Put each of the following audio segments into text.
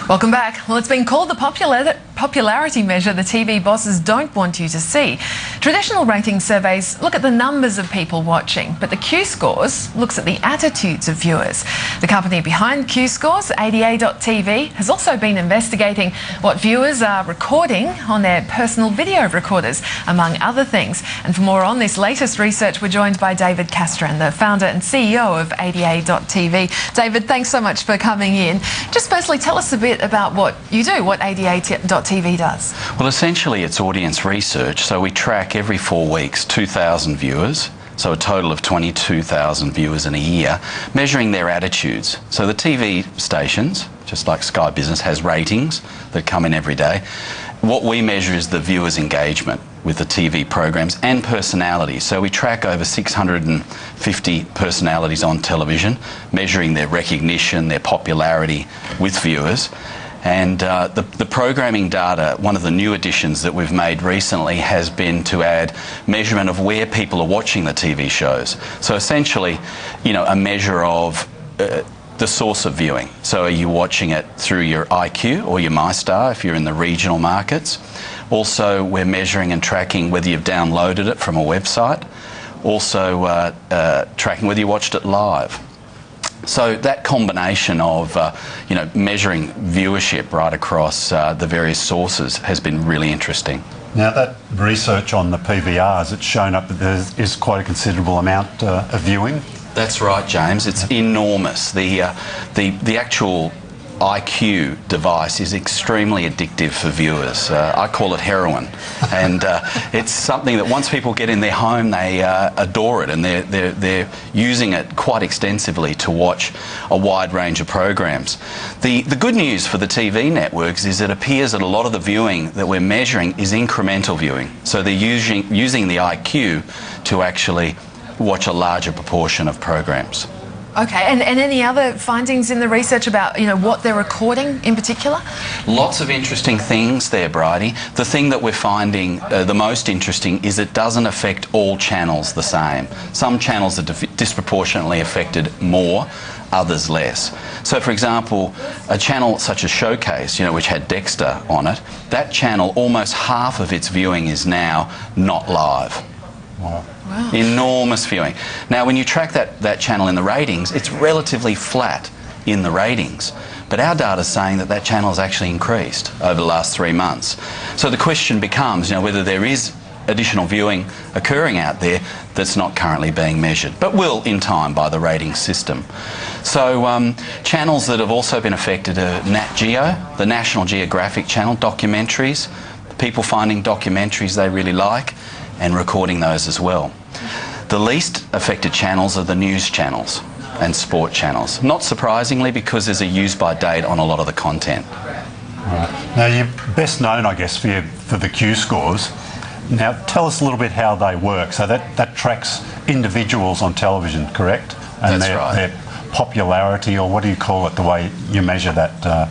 Welcome back. Well, it's been called the popularity measure the TV bosses don't want you to see. Traditional rating surveys look at the numbers of people watching, but the Q-Scores looks at the attitudes of viewers. The company behind Q-Scores, ADA.TV, has also been investigating what viewers are recording on their personal video recorders, among other things. And for more on this latest research, we're joined by David Castran, the founder and CEO of ADA.TV. David, thanks so much for coming in. Just firstly, tell us a bit about what you do, what ADA.TV does. Well, essentially it's audience research. So we track every 4 weeks 2,000 viewers, so a total of 22,000 viewers in a year, measuring their attitudes. So the TV stations, just like Sky Business, has ratings that come in every day. What we measure is the viewers' engagement with the TV programs and personalities. So we track over 650 personalities on television, measuring their recognition, their popularity with viewers. And the programming data, one of the new additions that we've made recently has been to add measurement of where people are watching the TV shows. So essentially, you know, a measure of the source of viewing. So are you watching it through your IQ or your MyStar if you're in the regional markets? Also, we're measuring and tracking whether you've downloaded it from a website. Also, tracking whether you watched it live. So that combination of, you know, measuring viewership right across the various sources has been really interesting. Now, that research on the PVRs, it's shown up that there is quite a considerable amount of viewing. That's right, James. It's enormous. The actual IQ device is extremely addictive for viewers. I call it heroin, and it's something that once people get in their home, they adore it, and they're using it quite extensively to watch a wide range of programs. The good news for the TV networks is it appears that a lot of the viewing that we're measuring is incremental viewing. So they're using the IQ to actually watch a larger proportion of programs. Okay, and any other findings in the research about, you know, what they're recording in particular? Lots of interesting things there, Bridie. The thing that we're finding the most interesting is it doesn't affect all channels the same. Some channels are disproportionately affected more, others less. So, for example, a channel such as Showcase, you know, which had Dexter on it, that channel, almost half of its viewing is now not live. Wow. Wow. Enormous viewing. Now, when you track that channel in the ratings, it's relatively flat in the ratings. But our data is saying that channel has actually increased over the last 3 months. So the question becomes, you know, whether there is additional viewing occurring out there that's not currently being measured, but will in time by the rating system. So channels that have also been affected are Nat Geo, the National Geographic channel, documentaries, people finding documentaries they really like, and recording those as well. The least affected channels are the news channels and sport channels. Not surprisingly, because there's a use by date on a lot of the content. Right. Now, you're best known, I guess, for the Q-Scores. Now, tell us a little bit how they work. So that tracks individuals on television, correct? And that's right. Their popularity, or what do you call it, the way you measure that?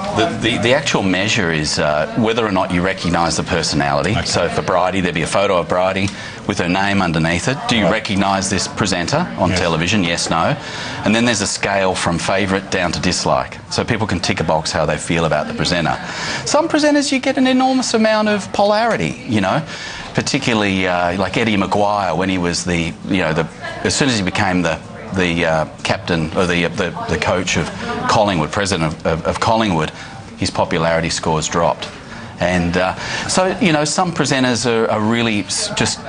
The actual measure is whether or not you recognise the personality. Okay. So for Bridie, there'd be a photo of Bridie with her name underneath it. Do you recognise this presenter on television? Yes, no. And then there's a scale from favourite down to dislike. So people can tick a box how they feel about the presenter. Some presenters, you get an enormous amount of polarity, you know, particularly like Eddie Maguire when he was as soon as he became the captain or the coach of Collingwood, president of Collingwood, his popularity scores dropped. And so, you know, some presenters are really just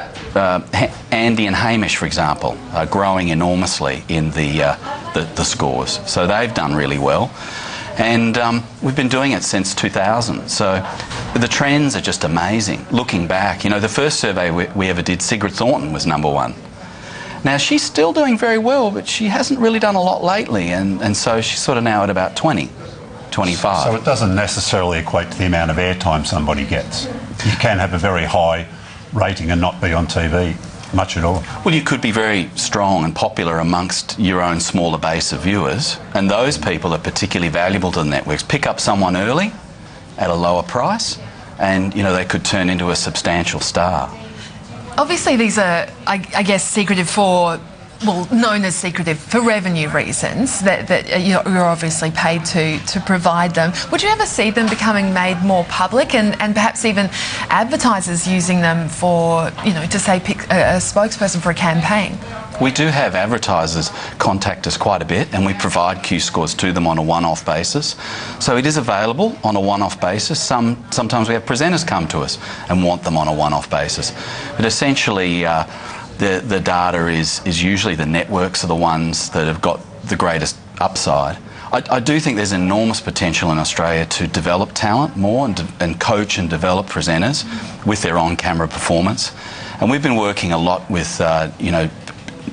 Andy and Hamish, for example, are growing enormously in the scores. So they've done really well. And we've been doing it since 2000. So the trends are just amazing. Looking back, you know, the first survey we ever did, Sigrid Thornton was #1. Now, she's still doing very well, but she hasn't really done a lot lately, and so she's sort of now at about 20, 25. So it doesn't necessarily equate to the amount of airtime somebody gets. You can have a very high rating and not be on TV much at all. Well, you could be very strong and popular amongst your own smaller base of viewers, and those people are particularly valuable to the networks. Pick up someone early at a lower price, and, you know, they could turn into a substantial star. Obviously, these are, I guess, secretive for known as secretive for revenue reasons, that you're obviously paid to provide them. Would you ever see them becoming made more public and perhaps even advertisers using them for, to say pick a spokesperson for a campaign? We do have advertisers contact us quite a bit, and we provide Q scores to them on a one-off basis. So it is available on a one-off basis. Sometimes we have presenters come to us and want them on a one-off basis. But essentially, the data is usually the networks are the ones that have got the greatest upside. I do think there's enormous potential in Australia to develop talent more and coach and develop presenters with their on-camera performance. And we've been working a lot with,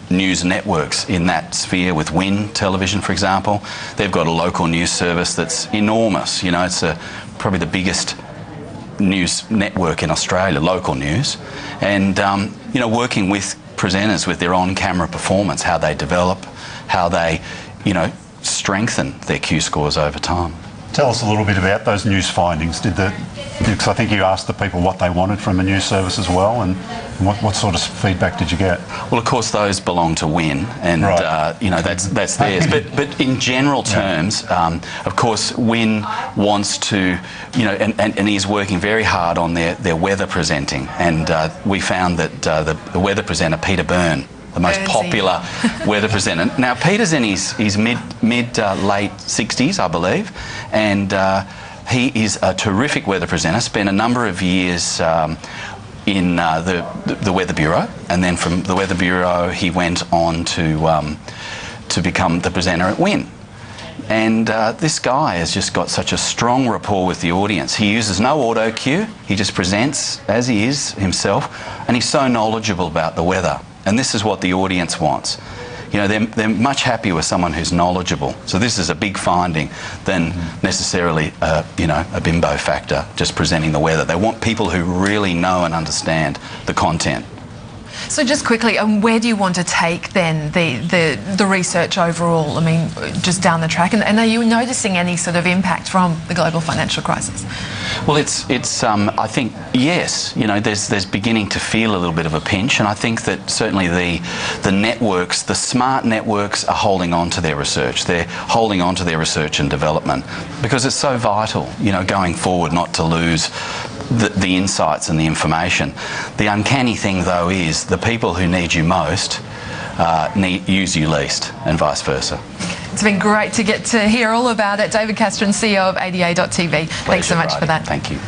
news networks in that sphere, with Win Television, for example. They've got a local news service that's enormous. It's probably the biggest news network in Australia, local news. And, working with presenters with their on-camera performance, how they develop, how they, strengthen their Q scores over time. Tell us a little bit about those news findings. Because I think you asked the people what they wanted from a news service as well, and what sort of feedback did you get? Well, of course, those belong to Win, and right. That's theirs. But in general terms, of course, Win wants to, and he's working very hard on their weather presenting, and we found that the weather presenter Peter Byrne, the most popular weather presenter. Now, Peter's in his mid late 60s, I believe, and he is a terrific weather presenter. Spent a number of years in the Weather Bureau, and then from the Weather Bureau he went on to become the presenter at Win. And this guy has just got such a strong rapport with the audience. He uses no auto cue. He just presents as he is himself, and he's so knowledgeable about the weather. And this is what the audience wants. They're much happier with someone who's knowledgeable. So this is a big finding than necessarily, a bimbo factor, just presenting the weather. They want people who really know and understand the content. So just quickly, where do you want to take then the research overall? I mean, just down the track, and are you noticing any sort of impact from the global financial crisis? Well, it's I think yes. There's beginning to feel a little bit of a pinch, and I think that certainly the networks, the smart networks, are holding on to their research. They're holding on to their research and development because it's so vital, going forward, not to lose the insights and the information. The uncanny thing, though, is the people who need you most use you least, and vice versa. It's been great to get to hear all about it. David Castran, CEO of ADA.tv. Thanks so much for that. Thank you.